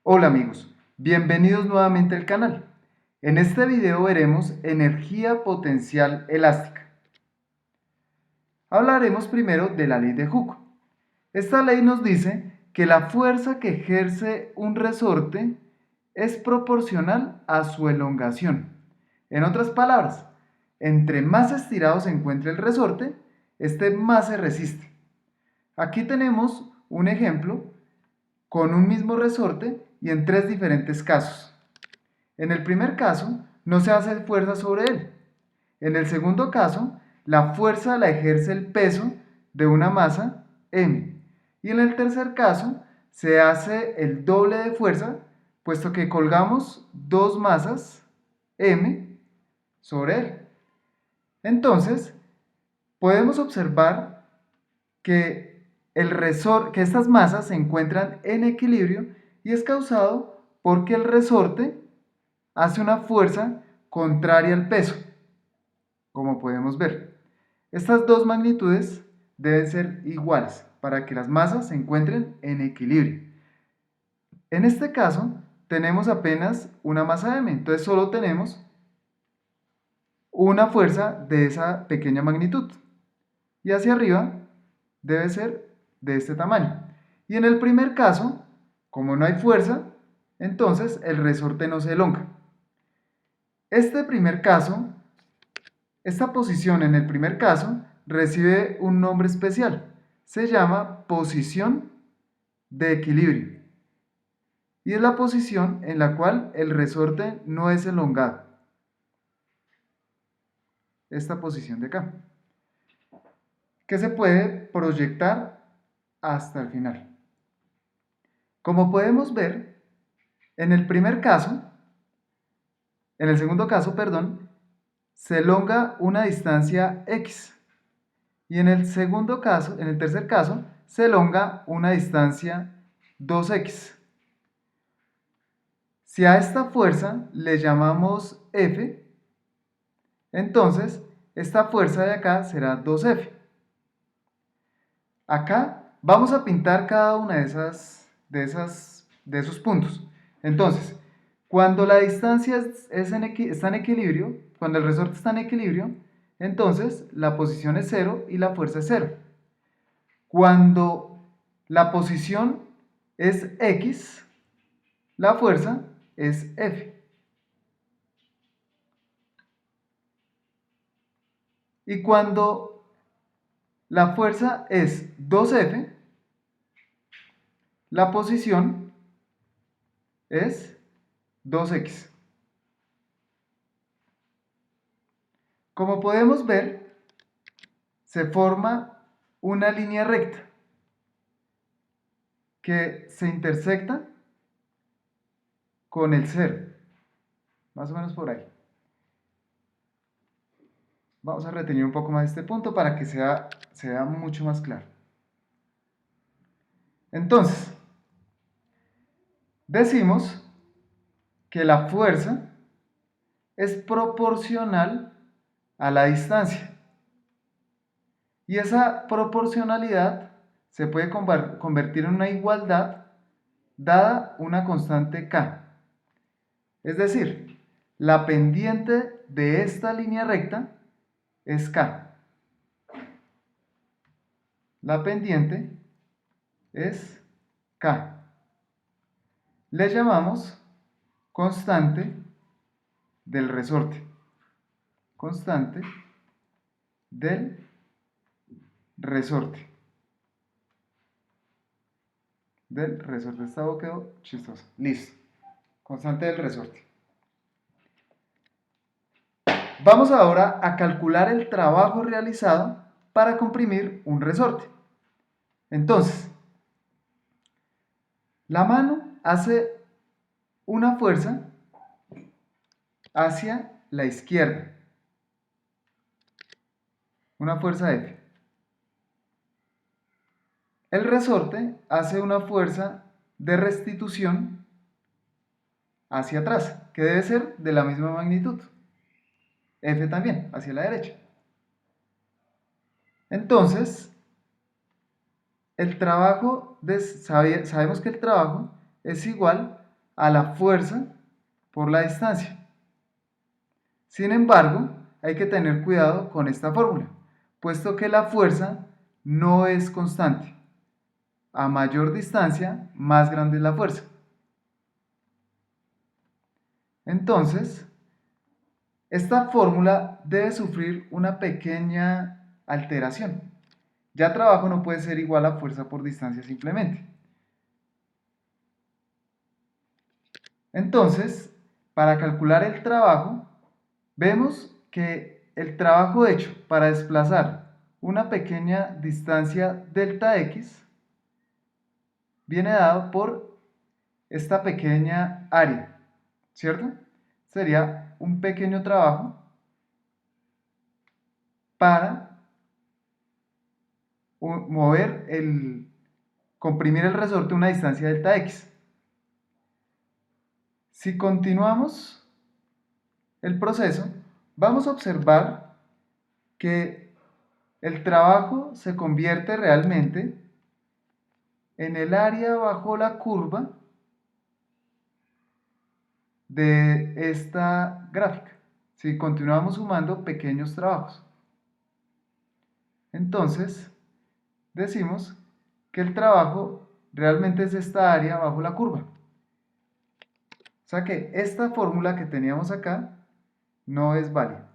Hola amigos, bienvenidos nuevamente al canal. En este video veremos energía potencial elástica. Hablaremos primero de la ley de Hooke. Esta ley nos dice que la fuerza que ejerce un resorte es proporcional a su elongación. En otras palabras, entre más estirado se encuentre el resorte, este más se resiste. Aquí tenemos un ejemplo con un mismo resorte y en tres diferentes casos. En el primer caso, no se hace fuerza sobre él. En el segundo caso, la fuerza la ejerce el peso de una masa m. Y en el tercer caso, se hace el doble de fuerza, puesto que colgamos dos masas m sobre él. Entonces, podemos observar que que estas masas se encuentran en equilibrio y es causado porque el resorte hace una fuerza contraria al peso, como podemos ver. Estas dos magnitudes deben ser iguales para que las masas se encuentren en equilibrio. En este caso, tenemos apenas una masa m, entonces solo tenemos una fuerza de esa pequeña magnitud. Y hacia arriba debe ser de este tamaño. Y en el primer caso, como no hay fuerza, entonces el resorte no se elonga. Este primer caso, esta posición en el primer caso, recibe un nombre especial. Se llama posición de equilibrio. Y es la posición en la cual el resorte no es elongado. Esta posición de acá, que se puede proyectar hasta el final. Como podemos ver, en el primer caso, en el segundo caso, perdón, se elonga una distancia x. Y en el segundo caso, en el tercer caso, se elonga una distancia 2x. Si a esta fuerza le llamamos F, entonces esta fuerza de acá será 2F. Acá vamos a pintar cada una de esos puntos. Entonces, cuando la distancia está en equilibrio, cuando el resorte está en equilibrio, entonces la posición es 0 y la fuerza es 0. Cuando la posición es X, la fuerza es F. Y cuando la fuerza es 2F, la posición es 2X. Como podemos ver, se forma una línea recta que se intersecta con el 0, más o menos por ahí. Vamos a retener un poco más este punto para que sea mucho más claro. Entonces, decimos que la fuerza es proporcional a la distancia. Y esa proporcionalidad se puede convertir en una igualdad dada una constante k. Es decir, la pendiente de esta línea recta es k. La pendiente es k. Le llamamos constante del resorte. Constante del resorte. Del resorte. Esta voz quedó chistosa. Listo. Constante del resorte. Vamos ahora a calcular el trabajo realizado para comprimir un resorte. Entonces, la mano hace una fuerza hacia la izquierda. Una fuerza F. El resorte hace una fuerza de restitución hacia atrás, que debe ser de la misma magnitud. F también, hacia la derecha. Entonces, el trabajo, sabemos que el trabajo es igual a la fuerza por la distancia. Sin embargo, hay que tener cuidado con esta fórmula, puesto que la fuerza no es constante. A mayor distancia, más grande es la fuerza. Entonces, esta fórmula debe sufrir una pequeña alteración. Ya trabajo no puede ser igual a fuerza por distancia simplemente. Entonces, para calcular el trabajo, vemos que el trabajo hecho para desplazar una pequeña distancia delta x viene dado por esta pequeña área, ¿cierto? Sería un pequeño trabajo para comprimir el resorte a una distancia delta x. Si continuamos el proceso, vamos a observar que el trabajo se convierte realmente en el área bajo la curva de esta gráfica. Si continuamos sumando pequeños trabajos. Entonces, decimos que el trabajo realmente es esta área bajo la curva. O sea que esta fórmula que teníamos acá no es válida.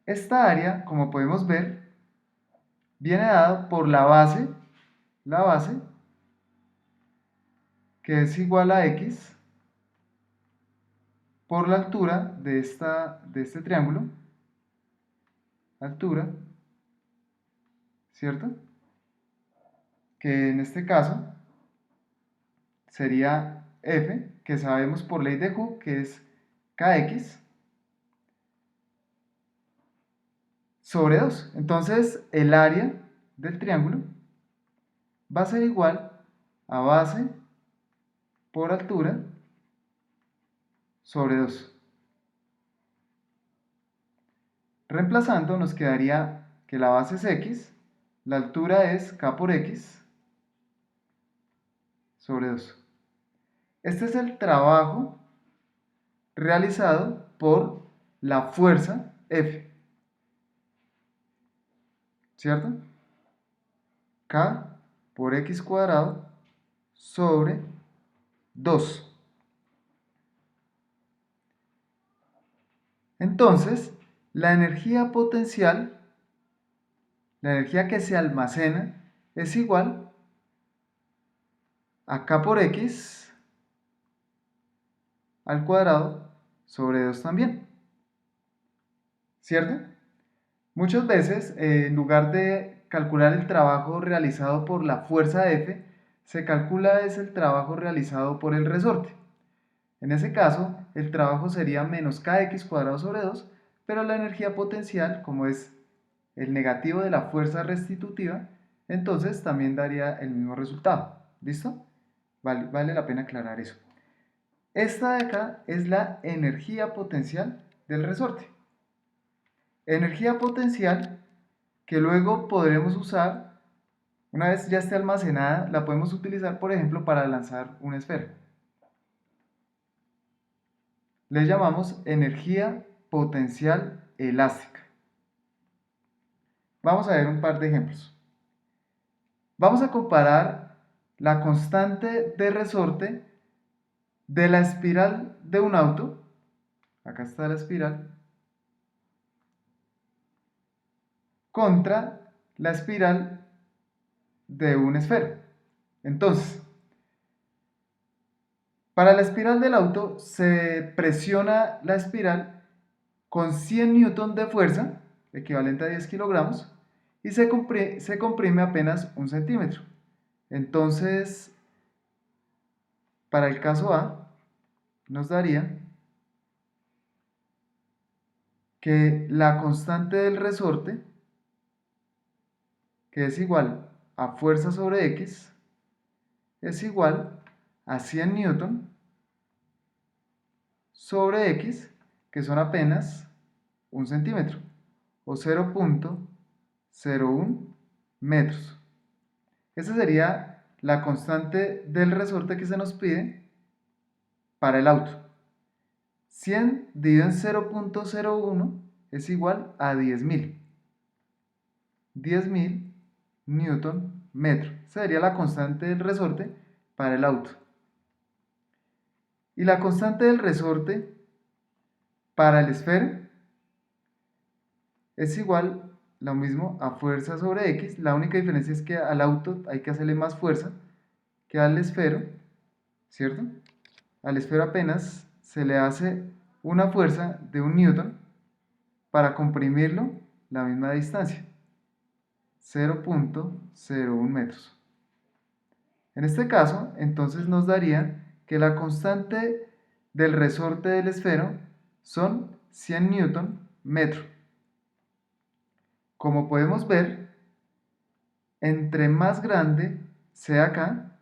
Esta área, como podemos ver, viene dada por la base que es igual a x por la altura de este triángulo, altura, ¿cierto? Que en este caso sería f, que sabemos por ley de Hooke que es kx, sobre 2. Entonces, el área del triángulo va a ser igual a base por altura sobre 2. Reemplazando nos quedaría que la base es x, la altura es k por x sobre 2. Este es el trabajo realizado por la fuerza F, ¿cierto? K por x cuadrado sobre 2. Entonces, la energía potencial, la energía que se almacena, es igual a K por X al cuadrado sobre 2 también, ¿cierto? Muchas veces, en lugar de calcular el trabajo realizado por la fuerza F, se calcula es el trabajo realizado por el resorte. En ese caso, el trabajo sería menos kx cuadrado sobre 2, pero la energía potencial, como es el negativo de la fuerza restitutiva, entonces también daría el mismo resultado. ¿Listo? Vale la pena aclarar eso. Esta de acá es la energía potencial del resorte. Energía potencial que luego podremos usar, una vez ya esté almacenada, la podemos utilizar, por ejemplo, para lanzar una esfera. Le llamamos energía potencial elástica. Vamos a ver un par de ejemplos. Vamos a comparar la constante de resorte de la espiral de un auto. Acá está la espiral. Contra la espiral de una esfera. Entonces, para la espiral del auto se presiona la espiral con 100 newton de fuerza, equivalente a 10 kilogramos, y se comprime apenas 1 centímetro. Entonces, para el caso A, nos daría que la constante del resorte, que es igual a fuerza sobre X, es igual a 100 newton sobre X, que son apenas 1 centímetro, o 0,01 metros. Esa sería la constante del resorte que se nos pide para el auto. 100 dividido en 0.01 es igual a 10.000. 10.000 newton metro. Esa sería la constante del resorte para el auto. Y la constante del resorte para el esfero es igual, lo mismo, a fuerza sobre X. La única diferencia es que al auto hay que hacerle más fuerza que al esfero, ¿cierto? Al esfero apenas se le hace una fuerza de 1 newton para comprimirlo la misma distancia, 0.01 metros. En este caso, entonces nos daría que la constante del resorte del esfero son 100 newton metro. Como podemos ver, entre más grande sea K,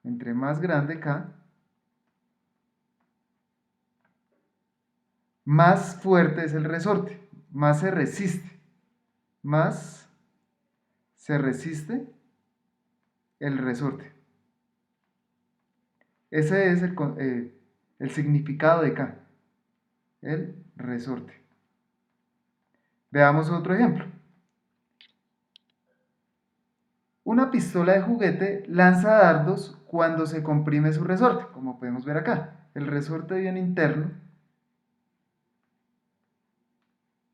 entre más grande K, más fuerte es el resorte, más se resiste el resorte. Ese es el significado de K, el resorte. Veamos otro ejemplo. Una pistola de juguete lanza dardos cuando se comprime su resorte, como podemos ver acá. El resorte viene interno.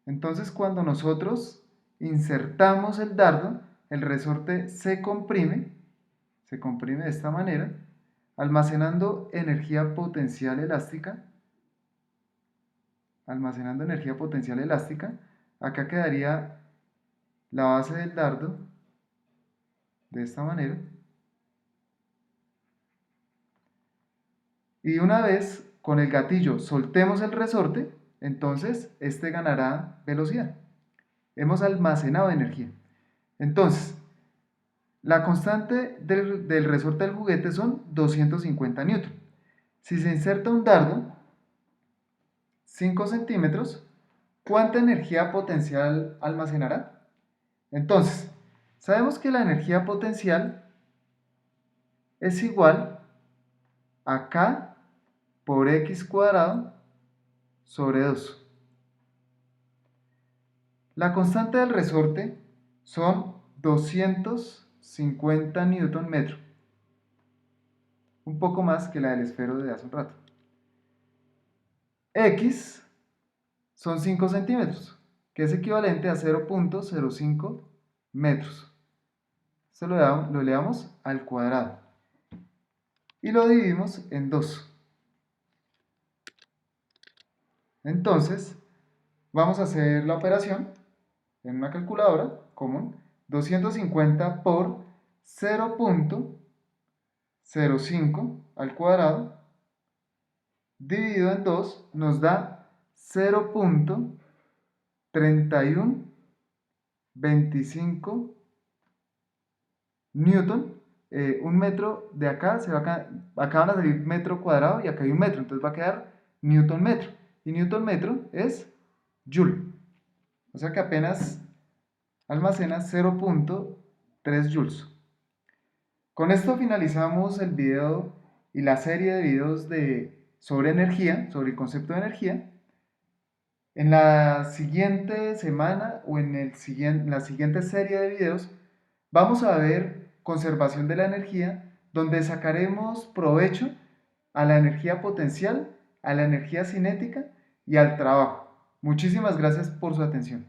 Entonces, cuando nosotros insertamos el dardo, el resorte se comprime de esta manera, almacenando energía potencial elástica. Almacenando energía potencial elástica. Acá quedaría la base del dardo de esta manera. Y una vez con el gatillo soltemos el resorte, entonces este ganará velocidad. Hemos almacenado energía. Entonces, la constante del resorte del juguete son 250 newton. Si se inserta un dardo, 5 centímetros, ¿cuánta energía potencial almacenará? Entonces, sabemos que la energía potencial es igual a K por X cuadrado sobre 2. La constante del resorte son 250 newton metro, un poco más que la del esfero de hace un rato. X son 5 centímetros, que es equivalente a 0.05 metros. Esto lo elevamos al cuadrado y lo dividimos en 2. Entonces, vamos a hacer la operación en una calculadora común. 250 por 0.05 al cuadrado dividido en 2 nos da 0.3125 newton. Un metro de acá, acá van a salir metro cuadrado y acá hay un metro, entonces va a quedar newton metro. Y newton metro es joule. O sea que apenas almacena 0.3 joules. Con esto finalizamos el video y la serie de videos sobre energía, sobre el concepto de energía. En la siguiente semana o en la siguiente serie de videos vamos a ver conservación de la energía, donde sacaremos provecho a la energía potencial, a la energía cinética y al trabajo. Muchísimas gracias por su atención.